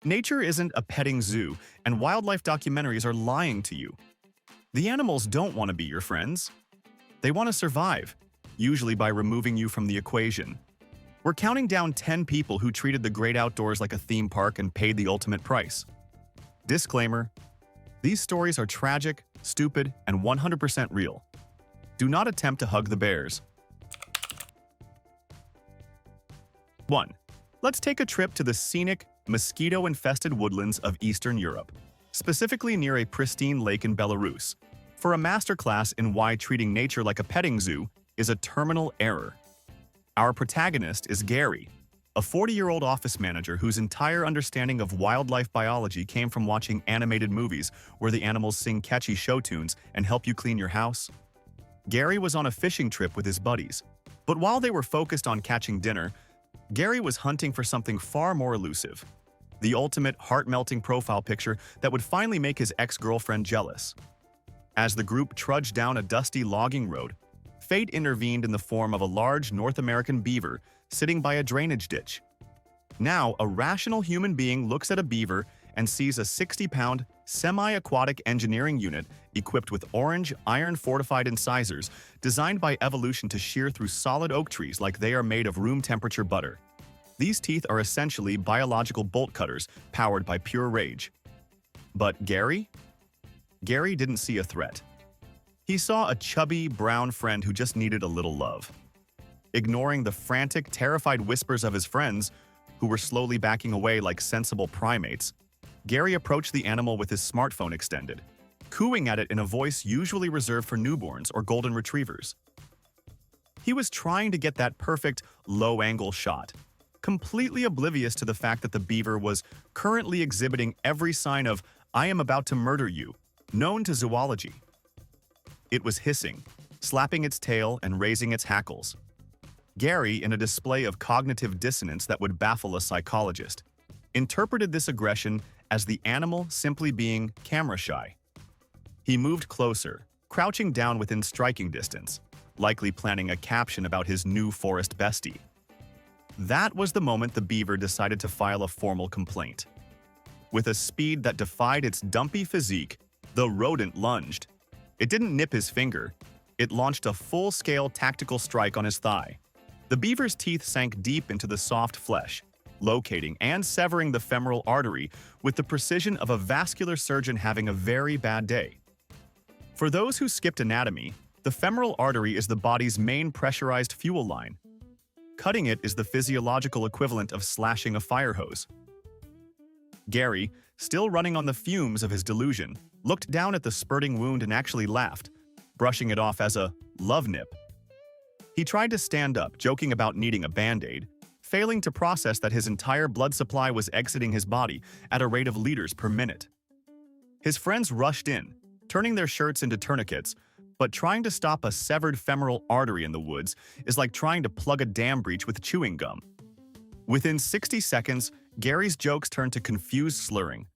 Nature isn't a petting zoo, and wildlife documentaries are lying to you. The animals don't want to be your friends. They want to survive, usually by removing you from the equation. We're counting down 10 people who treated the great outdoors like a theme park and paid the ultimate price. Disclaimer: these stories are tragic, stupid, and 100% real. Do not attempt to hug the bears. 1. Let's take a trip to the scenic, mosquito-infested woodlands of Eastern Europe, specifically near a pristine lake in Belarus, for a masterclass in why treating nature like a petting zoo is a terminal error. Our protagonist is Gary, a 40-year-old office manager whose entire understanding of wildlife biology came from watching animated movies where the animals sing catchy show tunes and help you clean your house. Gary was on a fishing trip with his buddies, but while they were focused on catching dinner, Gary was hunting for something far more elusive: the ultimate heart-melting profile picture that would finally make his ex-girlfriend jealous. As the group trudged down a dusty logging road, fate intervened in the form of a large North American beaver sitting by a drainage ditch. Now, a rational human being looks at a beaver and sees a 60-pound, semi-aquatic engineering unit equipped with orange, iron-fortified incisors designed by evolution to shear through solid oak trees like they are made of room-temperature butter. These teeth are essentially biological bolt cutters powered by pure rage. But Gary? Gary didn't see a threat. He saw a chubby, brown friend who just needed a little love. Ignoring the frantic, terrified whispers of his friends, who were slowly backing away like sensible primates, Gary approached the animal with his smartphone extended, cooing at it in a voice usually reserved for newborns or golden retrievers. He was trying to get that perfect, low-angle shot, completely oblivious to the fact that the beaver was currently exhibiting every sign of "I am about to murder you" known to zoology. It was hissing, slapping its tail and raising its hackles. Gary, in a display of cognitive dissonance that would baffle a psychologist, interpreted this aggression as the animal simply being camera-shy. He moved closer, crouching down within striking distance, likely planning a caption about his new forest bestie. That was the moment the beaver decided to file a formal complaint. With a speed that defied its dumpy physique, the rodent lunged. It didn't nip his finger. It launched a full-scale tactical strike on his thigh. The beaver's teeth sank deep into the soft flesh, locating and severing the femoral artery with the precision of a vascular surgeon having a very bad day. For those who skipped anatomy, the femoral artery is the body's main pressurized fuel line. Cutting it is the physiological equivalent of slashing a fire hose. Gary, still running on the fumes of his delusion, looked down at the spurting wound and actually laughed, brushing it off as a love nip. He tried to stand up, joking about needing a band-aid, failing to process that his entire blood supply was exiting his body at a rate of liters per minute. His friends rushed in, turning their shirts into tourniquets, but trying to stop a severed femoral artery in the woods is like trying to plug a dam breach with chewing gum. Within 60 seconds, Gary's jokes turned to confused slurring.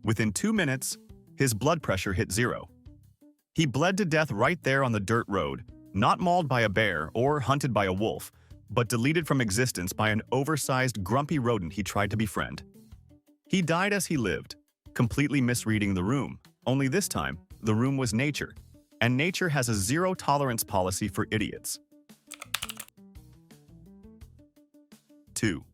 Within 2 minutes, his blood pressure hit zero. He bled to death right there on the dirt road, not mauled by a bear or hunted by a wolf, but deleted from existence by an oversized, grumpy rodent he tried to befriend. He died as he lived, completely misreading the room, only this time, the room was nature, and nature has a zero-tolerance policy for idiots. 2.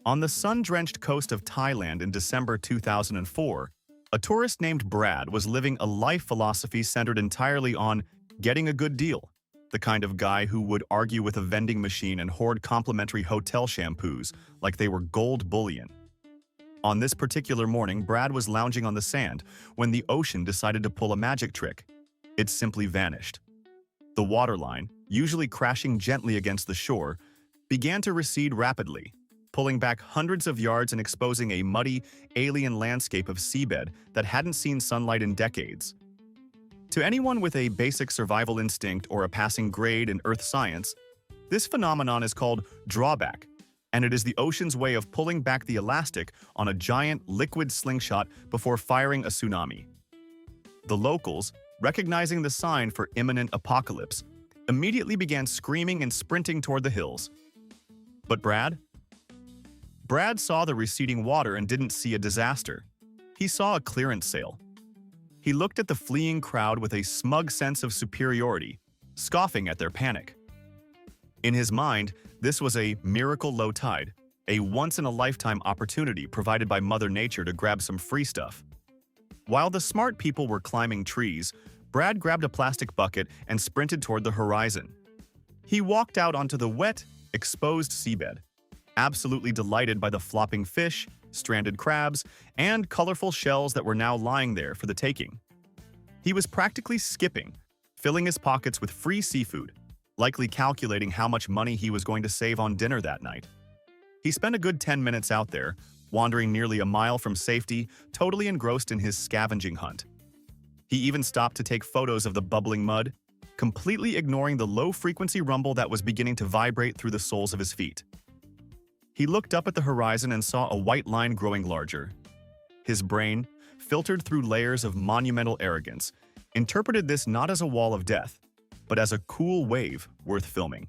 On the sun-drenched coast of Thailand in December 2004, a tourist named Brad was living a life philosophy centered entirely on getting a good deal, the kind of guy who would argue with a vending machine and hoard complimentary hotel shampoos like they were gold bullion. On this particular morning, Brad was lounging on the sand when the ocean decided to pull a magic trick. It simply vanished. The waterline, usually crashing gently against the shore, began to recede rapidly, pulling back hundreds of yards and exposing a muddy, alien landscape of seabed that hadn't seen sunlight in decades. To anyone with a basic survival instinct or a passing grade in earth science, this phenomenon is called drawback, and it is the ocean's way of pulling back the elastic on a giant liquid slingshot before firing a tsunami. The locals, recognizing the sign for imminent apocalypse, immediately began screaming and sprinting toward the hills. But Brad? Brad saw the receding water and didn't see a disaster. He saw a clearance sale. He looked at the fleeing crowd with a smug sense of superiority, scoffing at their panic. In his mind, this was a miracle low tide, a once-in-a-lifetime opportunity provided by Mother Nature to grab some free stuff. While the smart people were climbing trees, Brad grabbed a plastic bucket and sprinted toward the horizon. He walked out onto the wet, exposed seabed, absolutely delighted by the flopping fish, stranded crabs, and colorful shells that were now lying there for the taking. He was practically skipping, filling his pockets with free seafood, likely calculating how much money he was going to save on dinner that night. He spent a good 10 minutes out there, wandering nearly a mile from safety, totally engrossed in his scavenging hunt. He even stopped to take photos of the bubbling mud, completely ignoring the low-frequency rumble that was beginning to vibrate through the soles of his feet. He looked up at the horizon and saw a white line growing larger. His brain, filtered through layers of monumental arrogance, interpreted this not as a wall of death, but as a cool wave worth filming.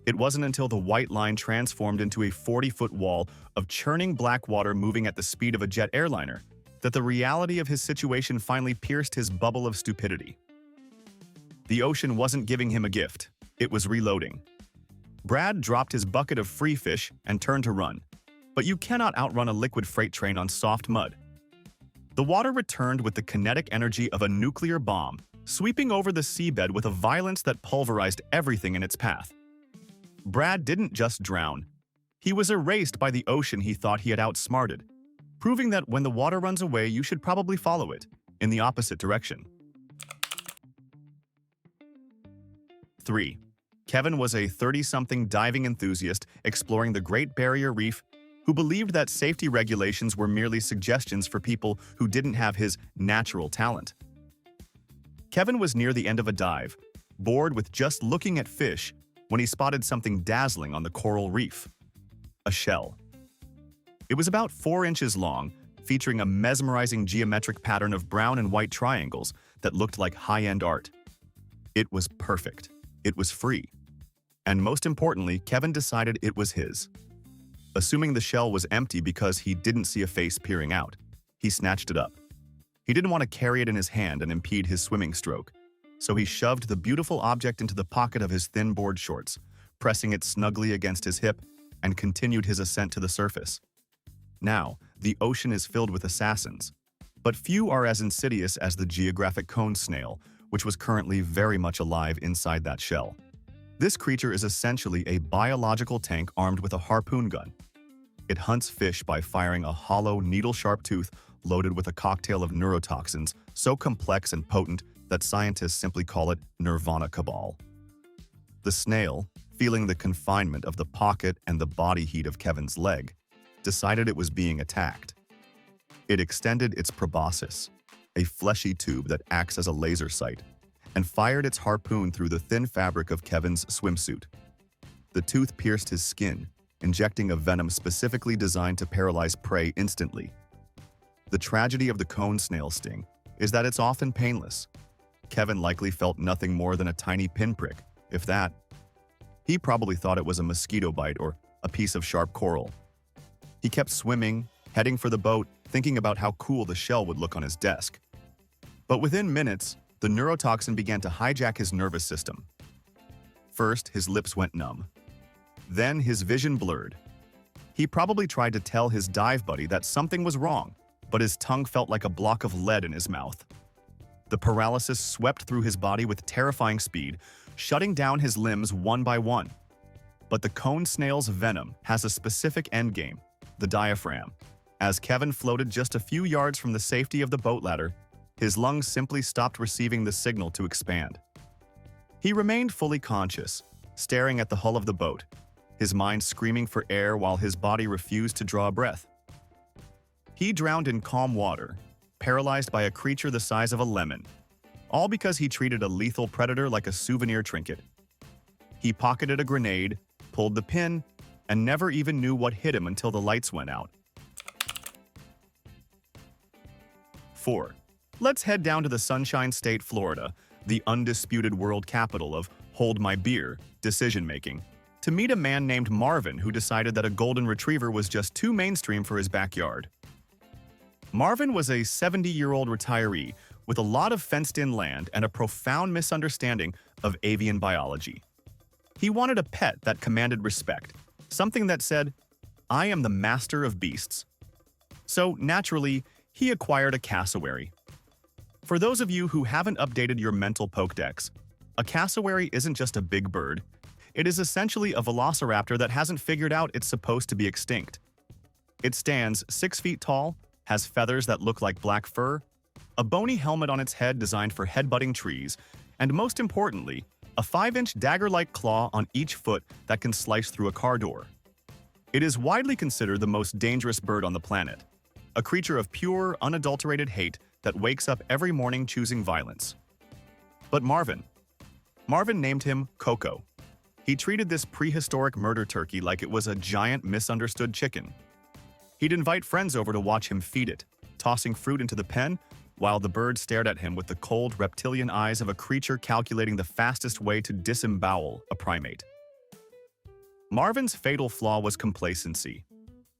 It wasn't until the white line transformed into a 40-foot wall of churning black water moving at the speed of a jet airliner that the reality of his situation finally pierced his bubble of stupidity. The ocean wasn't giving him a gift, it was reloading. Brad dropped his bucket of free fish and turned to run, but you cannot outrun a liquid freight train on soft mud. The water returned with the kinetic energy of a nuclear bomb, sweeping over the seabed with a violence that pulverized everything in its path. Brad didn't just drown. He was erased by the ocean he thought he had outsmarted, proving that when the water runs away, you should probably follow it, in the opposite direction. 3. Kevin was a 30-something diving enthusiast exploring the Great Barrier Reef who believed that safety regulations were merely suggestions for people who didn't have his natural talent. Kevin was near the end of a dive, bored with just looking at fish, when he spotted something dazzling on the coral reef. A shell. It was about 4 inches long, featuring a mesmerizing geometric pattern of brown and white triangles that looked like high-end art. It was perfect. It was free. And most importantly, Kevin decided it was his. Assuming the shell was empty because he didn't see a face peering out, he snatched it up. He didn't want to carry it in his hand and impede his swimming stroke, so he shoved the beautiful object into the pocket of his thin board shorts, pressing it snugly against his hip, and continued his ascent to the surface. Now, the ocean is filled with assassins, but few are as insidious as the geographic cone snail, which was currently very much alive inside that shell. This creature is essentially a biological tank armed with a harpoon gun. It hunts fish by firing a hollow, needle-sharp tooth loaded with a cocktail of neurotoxins so complex and potent that scientists simply call it Nirvana Cabal. The snail, feeling the confinement of the pocket and the body heat of Kevin's leg, decided it was being attacked. It extended its proboscis, a fleshy tube that acts as a laser sight, and fired its harpoon through the thin fabric of Kevin's swimsuit. The tooth pierced his skin, injecting a venom specifically designed to paralyze prey instantly. The tragedy of the cone snail sting is that it's often painless. Kevin likely felt nothing more than a tiny pinprick, if that. He probably thought it was a mosquito bite or a piece of sharp coral. He kept swimming, heading for the boat, thinking about how cool the shell would look on his desk. But within minutes, the neurotoxin began to hijack his nervous system. First, his lips went numb. Then his vision blurred. He probably tried to tell his dive buddy that something was wrong, but his tongue felt like a block of lead in his mouth. The paralysis swept through his body with terrifying speed, shutting down his limbs one by one. But the cone snail's venom has a specific endgame, the diaphragm. As Kevin floated just a few yards from the safety of the boat ladder, his lungs simply stopped receiving the signal to expand. He remained fully conscious, staring at the hull of the boat, his mind screaming for air while his body refused to draw a breath. He drowned in calm water, paralyzed by a creature the size of a lemon, all because he treated a lethal predator like a souvenir trinket. He pocketed a grenade, pulled the pin, and never even knew what hit him until the lights went out. 4. Let's head down to the Sunshine State, Florida, the undisputed world capital of hold my beer decision-making. to meet a man named Marvin who decided that a golden retriever was just too mainstream for his backyard. Marvin was a 70-year-old retiree with a lot of fenced-in land and a profound misunderstanding of avian biology. He wanted a pet that commanded respect, something that said, "I am the master of beasts." So, naturally, he acquired a cassowary. For those of you who haven't updated your mental Pokédex, a cassowary isn't just a big bird. It is essentially a velociraptor that hasn't figured out it's supposed to be extinct. It stands 6 feet tall, has feathers that look like black fur, a bony helmet on its head designed for headbutting trees, and most importantly, a 5-inch dagger-like claw on each foot that can slice through a car door. It is widely considered the most dangerous bird on the planet, a creature of pure, unadulterated hate that wakes up every morning choosing violence. But Marvin named him Coco. He treated this prehistoric murder turkey like it was a giant misunderstood chicken. He'd invite friends over to watch him feed it, tossing fruit into the pen, while the bird stared at him with the cold, reptilian eyes of a creature calculating the fastest way to disembowel a primate. Marvin's fatal flaw was complacency.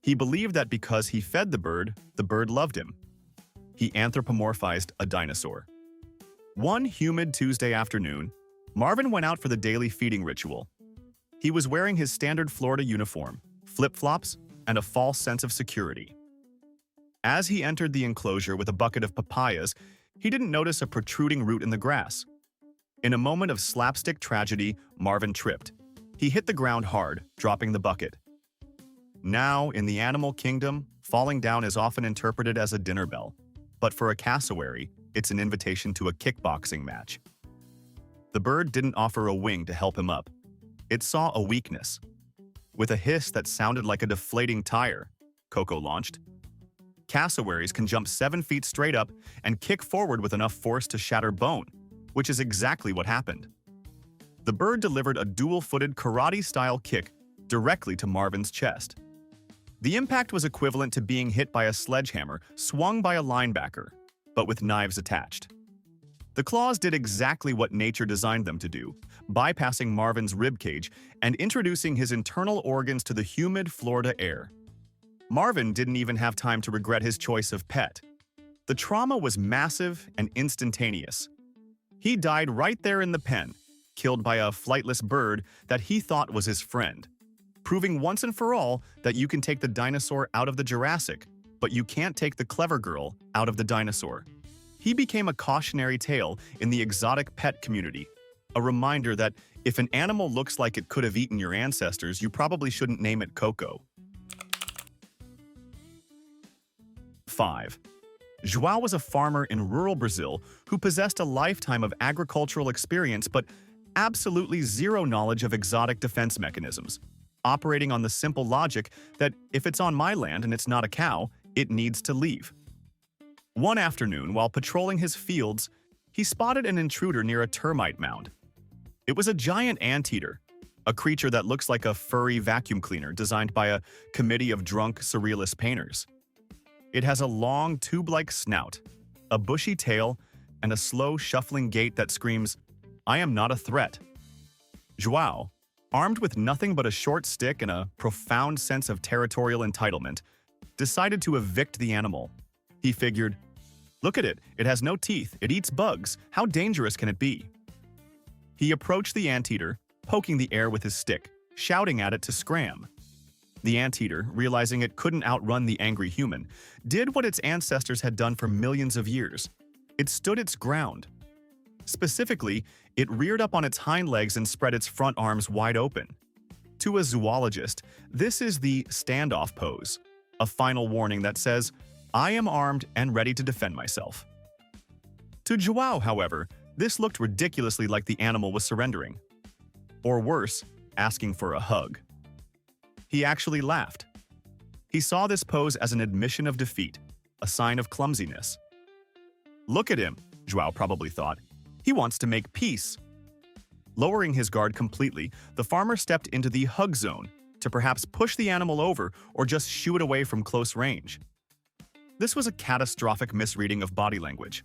He believed that because he fed the bird loved him. He anthropomorphized a dinosaur. One humid Tuesday afternoon, Marvin went out for the daily feeding ritual. He was wearing his standard Florida uniform, flip-flops, and a false sense of security. As he entered the enclosure with a bucket of papayas, he didn't notice a protruding root in the grass. In a moment of slapstick tragedy, Marvin tripped. He hit the ground hard, dropping the bucket. Now, in the animal kingdom, falling down is often interpreted as a dinner bell, but for a cassowary, it's an invitation to a kickboxing match. The bird didn't offer a wing to help him up. It saw a weakness. With a hiss that sounded like a deflating tire, Coco launched. Cassowaries can jump 7 feet straight up and kick forward with enough force to shatter bone, which is exactly what happened. The bird delivered a dual-footed karate-style kick directly to Marvin's chest. The impact was equivalent to being hit by a sledgehammer swung by a linebacker, but with knives attached. The claws did exactly what nature designed them to do, bypassing Marvin's ribcage and introducing his internal organs to the humid Florida air. Marvin didn't even have time to regret his choice of pet. The trauma was massive and instantaneous. He died right there in the pen, killed by a flightless bird that he thought was his friend, proving once and for all that you can take the dinosaur out of the Jurassic, but you can't take the clever girl out of the dinosaur. He became a cautionary tale in the exotic pet community, a reminder that if an animal looks like it could have eaten your ancestors, you probably shouldn't name it Coco. 5. João was a farmer in rural Brazil who possessed a lifetime of agricultural experience but absolutely zero knowledge of exotic defense mechanisms, operating on the simple logic that if it's on my land and it's not a cow, it needs to leave. One afternoon, while patrolling his fields, he spotted an intruder near a termite mound. It was a giant anteater, a creature that looks like a furry vacuum cleaner designed by a committee of drunk surrealist painters. It has a long, tube-like snout, a bushy tail, and a slow, shuffling gait that screams, "I am not a threat." João, armed with nothing but a short stick and a profound sense of territorial entitlement, decided to evict the animal. He figured, "Look at it, it has no teeth, it eats bugs, how dangerous can it be?" He approached the anteater, poking the air with his stick, shouting at it to scram. The anteater, realizing it couldn't outrun the angry human, did what its ancestors had done for millions of years. It stood its ground. Specifically, it reared up on its hind legs and spread its front arms wide open. To a zoologist, this is the standoff pose, a final warning that says, "I am armed and ready to defend myself." To João, however, this looked ridiculously like the animal was surrendering. Or worse, asking for a hug. He actually laughed. He saw this pose as an admission of defeat, a sign of clumsiness. "Look at him," João probably thought. "He wants to make peace." Lowering his guard completely, the farmer stepped into the hug zone to perhaps push the animal over or just shoo it away from close range. This was a catastrophic misreading of body language.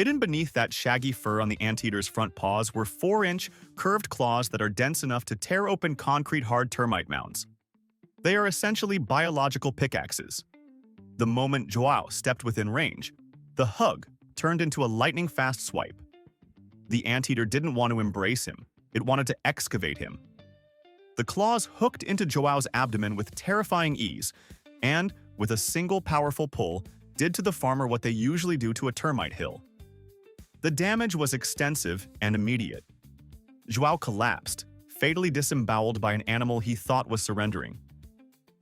Hidden beneath that shaggy fur on the anteater's front paws were 4-inch, curved claws that are dense enough to tear open concrete-hard termite mounds. They are essentially biological pickaxes. The moment Joao stepped within range, the hug turned into a lightning-fast swipe. The anteater didn't want to embrace him. It wanted to excavate him. The claws hooked into Joao's abdomen with terrifying ease, and, with a single powerful pull, did to the farmer what they usually do to a termite hill. The damage was extensive and immediate. Joao collapsed, fatally disemboweled by an animal he thought was surrendering.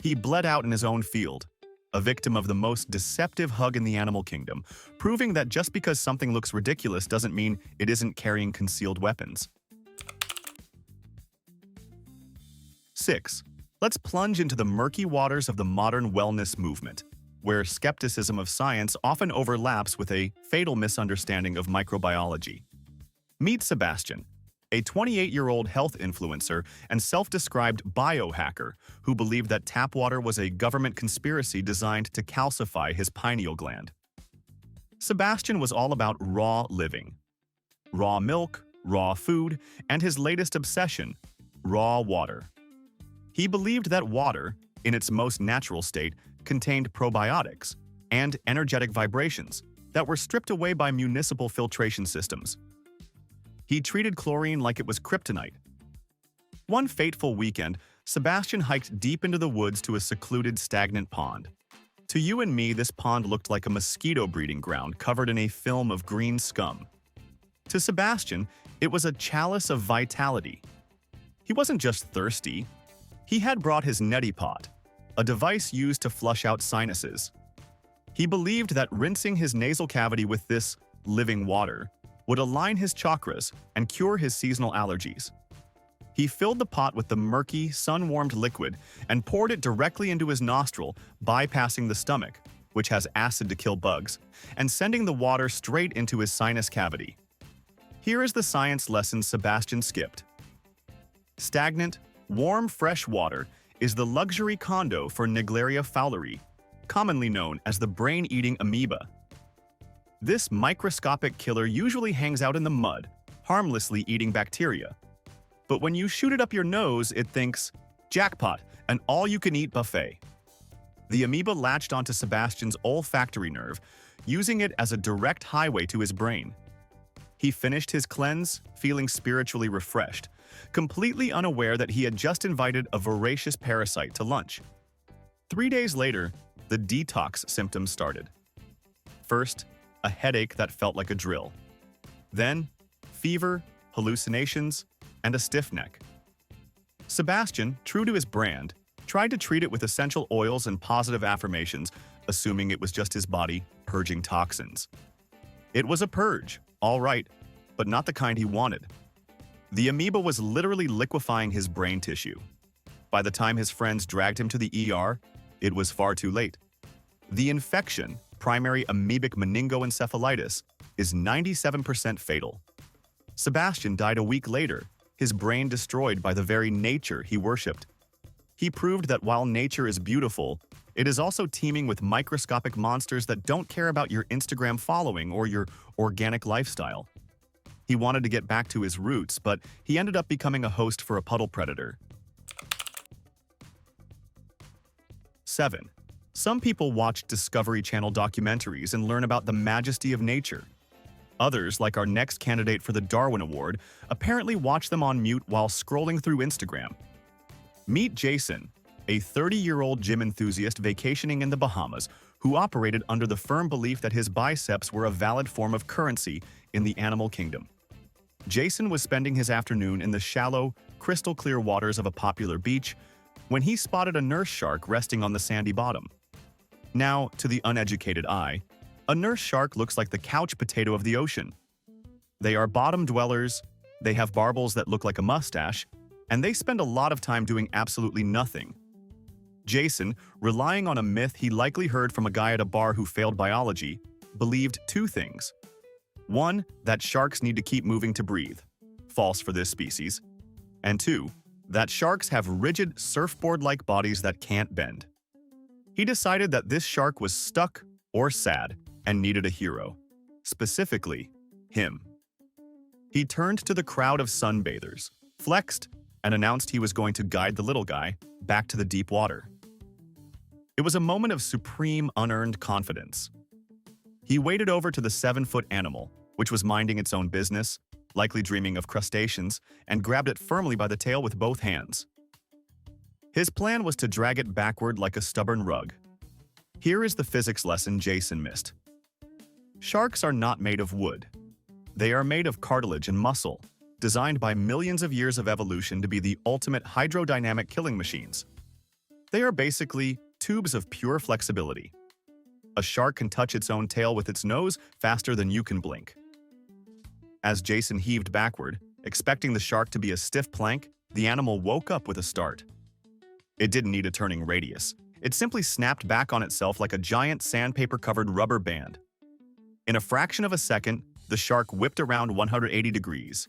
He bled out in his own field, a victim of the most deceptive hug in the animal kingdom, proving that just because something looks ridiculous doesn't mean it isn't carrying concealed weapons. 6. Let's plunge into the murky waters of the modern wellness movement, where skepticism of science often overlaps with a fatal misunderstanding of microbiology. Meet Sebastian, a 28-year-old health influencer and self-described biohacker who believed that tap water was a government conspiracy designed to calcify his pineal gland. Sebastian was all about raw living. Raw milk, raw food, and his latest obsession, raw water. He believed that water, in its most natural state, contained probiotics and energetic vibrations that were stripped away by municipal filtration systems. He treated chlorine like it was kryptonite. One fateful weekend, Sebastian hiked deep into the woods to a secluded, stagnant pond. To you and me, this pond looked like a mosquito breeding ground covered in a film of green scum. To Sebastian, it was a chalice of vitality. He wasn't just thirsty. He had brought his neti pot, a device used to flush out sinuses. He believed that rinsing his nasal cavity with this living water would align his chakras and cure his seasonal allergies. He filled the pot with the murky, sun-warmed liquid and poured it directly into his nostril, bypassing the stomach, which has acid to kill bugs, and sending the water straight into his sinus cavity. Here is the science lesson Sebastian skipped. Stagnant, warm, fresh water is the luxury condo for Nigleria fowleri, commonly known as the brain-eating amoeba. This microscopic killer usually hangs out in the mud, harmlessly eating bacteria. But when you shoot it up your nose, it thinks, jackpot, an all-you-can-eat buffet. The amoeba latched onto Sebastian's olfactory nerve, using it as a direct highway to his brain. He finished his cleanse, feeling spiritually refreshed, completely unaware that he had just invited a voracious parasite to lunch. 3 days later, the detox symptoms started. First, a headache that felt like a drill. Then, fever, hallucinations, and a stiff neck. Sebastian, true to his brand, tried to treat it with essential oils and positive affirmations, assuming it was just his body purging toxins. It was a purge, all right, but not the kind he wanted. The amoeba was literally liquefying his brain tissue. By the time his friends dragged him to the ER, it was far too late. The infection, primary amoebic meningoencephalitis, is 97% fatal. Sebastian died a week later, his brain destroyed by the very nature he worshipped. He proved that while nature is beautiful, it is also teeming with microscopic monsters that don't care about your Instagram following or your organic lifestyle. He wanted to get back to his roots, but he ended up becoming a host for a puddle predator. 7. Some people watch Discovery Channel documentaries and learn about the majesty of nature. Others, like our next candidate for the Darwin Award, apparently watch them on mute while scrolling through Instagram. Meet Jason, a 30-year-old gym enthusiast vacationing in the Bahamas who operated under the firm belief that his biceps were a valid form of currency in the animal kingdom. Jason was spending his afternoon in the shallow, crystal-clear waters of a popular beach when he spotted a nurse shark resting on the sandy bottom. Now, to the uneducated eye, a nurse shark looks like the couch potato of the ocean. They are bottom dwellers, they have barbels that look like a mustache, and they spend a lot of time doing absolutely nothing. Jason, relying on a myth he likely heard from a guy at a bar who failed biology, believed 2 things. 1, that sharks need to keep moving to breathe, false for this species, and 2, that sharks have rigid, surfboard-like bodies that can't bend. He decided that this shark was stuck or sad and needed a hero. specifically him. He turned to the crowd of sunbathers, flexed, and announced he was going to guide the little guy back to the deep water. It was a moment of supreme unearned confidence. He waded over to the 7-foot animal, which was minding its own business, likely dreaming of crustaceans, and grabbed it firmly by the tail with both hands. His plan was to drag it backward like a stubborn rug. Here is the physics lesson Jason missed. Sharks are not made of wood. They are made of cartilage and muscle, designed by millions of years of evolution to be the ultimate hydrodynamic killing machines. They are basically tubes of pure flexibility. A shark can touch its own tail with its nose faster than you can blink. As Jason heaved backward, expecting the shark to be a stiff plank, the animal woke up with a start. It didn't need a turning radius. It simply snapped back on itself like a giant sandpaper-covered rubber band. In a fraction of a second, the shark whipped around 180 degrees.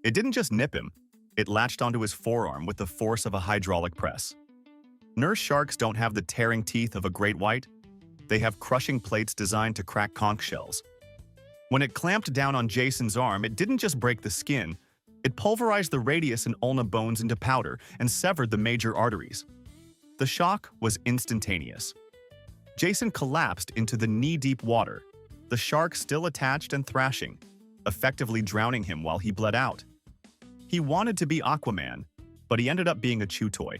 It didn't just nip him, it latched onto his forearm with the force of a hydraulic press. Nurse sharks don't have the tearing teeth of a great white. They have crushing plates designed to crack conch shells. When it clamped down on Jason's arm, it didn't just break the skin, it pulverized the radius and ulna bones into powder and severed the major arteries. The shock was instantaneous. Jason collapsed into the knee-deep water, the shark still attached and thrashing, effectively drowning him while he bled out. He wanted to be Aquaman, but he ended up being a chew toy.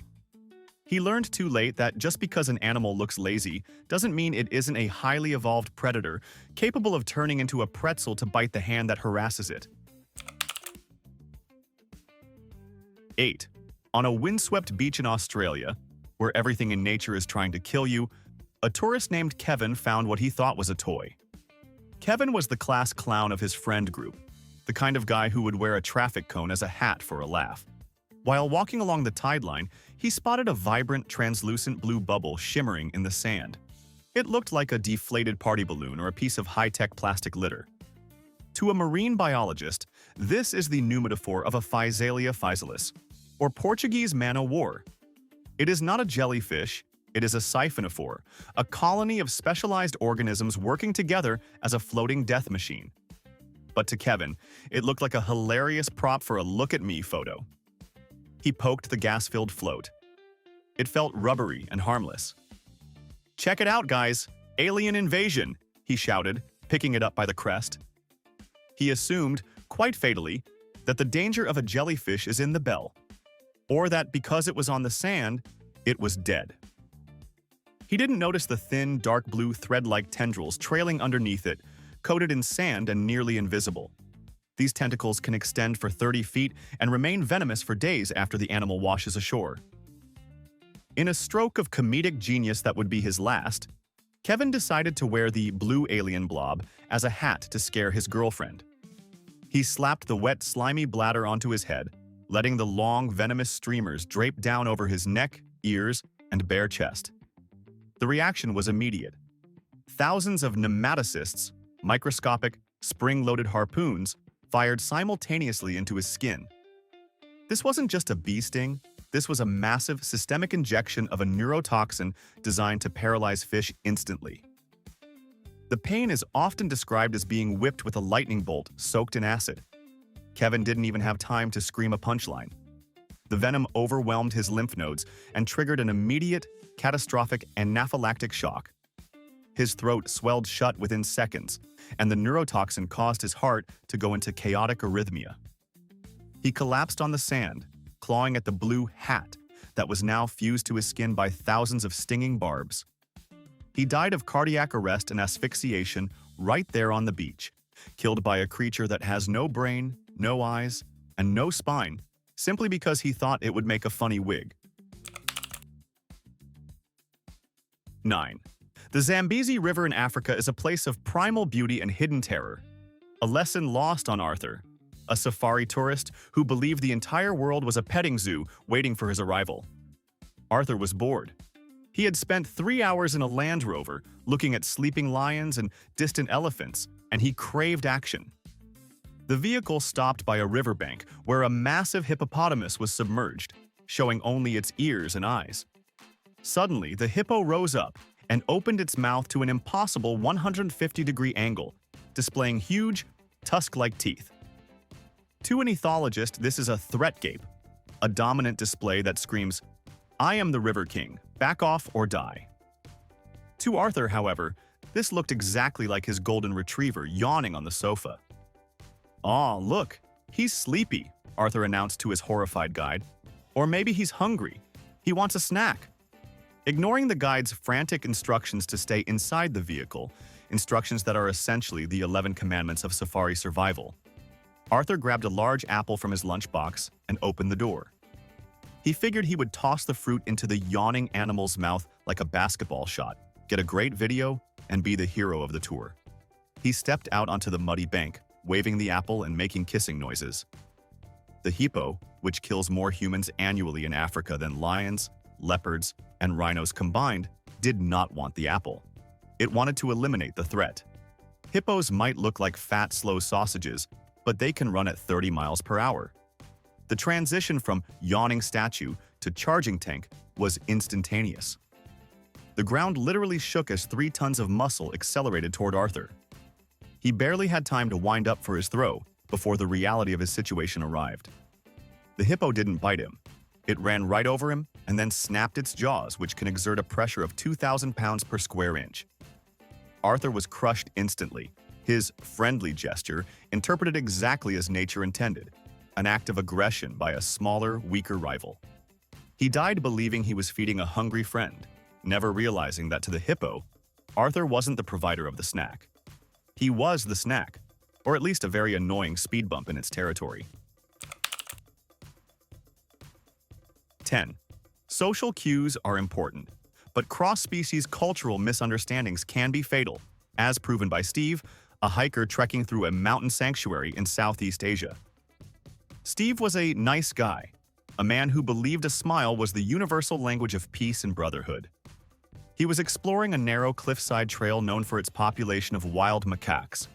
He learned too late that just because an animal looks lazy doesn't mean it isn't a highly evolved predator capable of turning into a pretzel to bite the hand that harasses it. 8. On a windswept beach in Australia, where everything in nature is trying to kill you, a tourist named Kevin found what he thought was a toy. Kevin was the class clown of his friend group, the kind of guy who would wear a traffic cone as a hat for a laugh. While walking along the tide line, he spotted a vibrant, translucent blue bubble shimmering in the sand. It looked like a deflated party balloon or a piece of high-tech plastic litter. To a marine biologist, this is the new metaphor of a Physalia physalis, or Portuguese man-o'-war. It is not a jellyfish, it is a siphonophore, a colony of specialized organisms working together as a floating death machine. But to Kevin, it looked like a hilarious prop for a look-at-me photo. He poked the gas-filled float. It felt rubbery and harmless. "Check it out, guys! Alien invasion!" he shouted, picking it up by the crest. He assumed, quite fatally, that the danger of a jellyfish is in the bell, or that because it was on the sand, it was dead. He didn't notice the thin, dark blue thread-like tendrils trailing underneath it, coated in sand and nearly invisible. These tentacles can extend for 30 feet and remain venomous for days after the animal washes ashore. In a stroke of comedic genius that would be his last, Kevin decided to wear the blue alien blob as a hat to scare his girlfriend. He slapped the wet, slimy bladder onto his head, letting the long, venomous streamers drape down over his neck, ears, and bare chest. The reaction was immediate. Thousands of nematocysts, microscopic, spring-loaded harpoons, fired simultaneously into his skin. This wasn't just a bee sting, this was a massive systemic injection of a neurotoxin designed to paralyze fish instantly. The pain is often described as being whipped with a lightning bolt soaked in acid. Kevin didn't even have time to scream a punchline. The venom overwhelmed his lymph nodes and triggered an immediate, catastrophic anaphylactic shock. His throat swelled shut within seconds, and the neurotoxin caused his heart to go into chaotic arrhythmia. He collapsed on the sand, clawing at the blue hat that was now fused to his skin by thousands of stinging barbs. He died of cardiac arrest and asphyxiation right there on the beach, killed by a creature that has no brain, no eyes, and no spine, simply because he thought it would make a funny wig. 9. The Zambezi River in Africa is a place of primal beauty and hidden terror. A lesson lost on Arthur, a safari tourist who believed the entire world was a petting zoo waiting for his arrival. Arthur was bored. He had spent 3 hours in a Land Rover looking at sleeping lions and distant elephants, and he craved action. The vehicle stopped by a riverbank where a massive hippopotamus was submerged, showing only its ears and eyes. Suddenly, the hippo rose up and opened its mouth to an impossible 150-degree angle, displaying huge, tusk-like teeth. To an ethologist, this is a threat gape, a dominant display that screams, "I am the River King, back off or die." To Arthur, however, this looked exactly like his golden retriever yawning on the sofa. "Aw, look, he's sleepy," Arthur announced to his horrified guide. "Or maybe he's hungry. He wants a snack." Ignoring the guide's frantic instructions to stay inside the vehicle, instructions that are essentially the 11 commandments of safari survival, Arthur grabbed a large apple from his lunchbox and opened the door. He figured he would toss the fruit into the yawning animal's mouth like a basketball shot, get a great video, and be the hero of the tour. He stepped out onto the muddy bank, waving the apple and making kissing noises. The hippo, which kills more humans annually in Africa than lions, leopards, and rhinos combined, did not want the apple. It wanted to eliminate the threat. Hippos might look like fat, slow sausages, but they can run at 30 miles per hour. The transition from yawning statue to charging tank was instantaneous. The ground literally shook as 3 tons of muscle accelerated toward Arthur. He barely had time to wind up for his throw before the reality of his situation arrived. The hippo didn't bite him. It ran right over him and then snapped its jaws, which can exert a pressure of 2,000 pounds per square inch. Arthur was crushed instantly. His friendly gesture, interpreted exactly as nature intended, an act of aggression by a smaller, weaker rival. He died believing he was feeding a hungry friend, never realizing that to the hippo, Arthur wasn't the provider of the snack. He was the snack, or at least a very annoying speed bump in its territory. 10. Social cues are important, but cross-species cultural misunderstandings can be fatal, as proven by Steve, a hiker trekking through a mountain sanctuary in Southeast Asia. Steve was a nice guy, a man who believed a smile was the universal language of peace and brotherhood. He was exploring a narrow cliffside trail known for its population of wild macaques.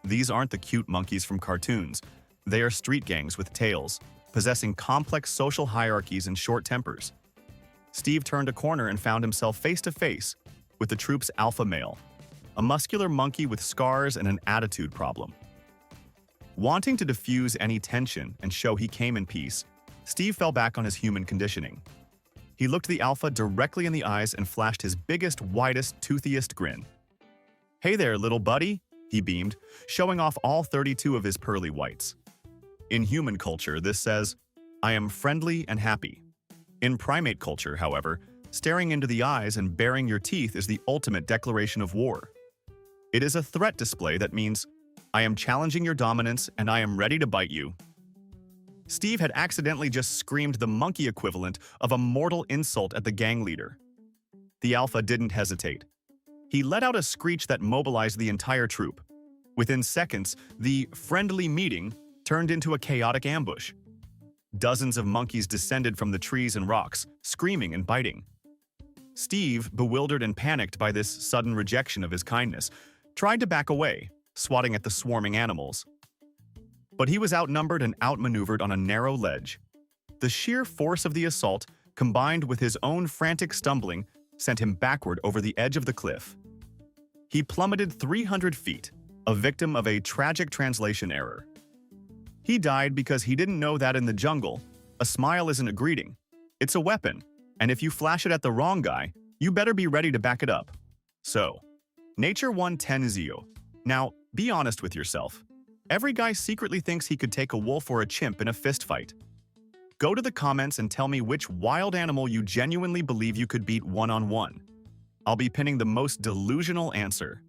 These aren't the cute monkeys from cartoons. They are street gangs with tails, possessing complex social hierarchies and short tempers. Steve turned a corner and found himself face to face with the troop's alpha male, a muscular monkey with scars and an attitude problem. Wanting to diffuse any tension and show he came in peace, Steve fell back on his human conditioning. He looked the alpha directly in the eyes and flashed his biggest, widest, toothiest grin. "Hey there, little buddy," he beamed, showing off all 32 of his pearly whites. In human culture, this says, "I am friendly and happy." In primate culture, however, staring into the eyes and baring your teeth is the ultimate declaration of war. It is a threat display that means, "I am challenging your dominance and I am ready to bite you." Steve had accidentally just screamed the monkey equivalent of a mortal insult at the gang leader. The alpha didn't hesitate. He let out a screech that mobilized the entire troop. Within seconds, the friendly meeting turned into a chaotic ambush. Dozens of monkeys descended from the trees and rocks, screaming and biting. Steve, bewildered and panicked by this sudden rejection of his kindness, tried to back away, swatting at the swarming animals. But he was outnumbered and outmaneuvered on a narrow ledge. The sheer force of the assault, combined with his own frantic stumbling, sent him backward over the edge of the cliff. He plummeted 300 feet, a victim of a tragic translation error. He died because he didn't know that in the jungle, a smile isn't a greeting, it's a weapon, and if you flash it at the wrong guy, you better be ready to back it up. So, nature won 10-0. Now, be honest with yourself. Every guy secretly thinks he could take a wolf or a chimp in a fistfight. Go to the comments and tell me which wild animal you genuinely believe you could beat one-on-one. I'll be pinning the most delusional answer.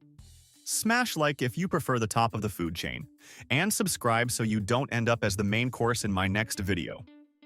Smash like if you prefer the top of the food chain, and subscribe so you don't end up as the main course in my next video.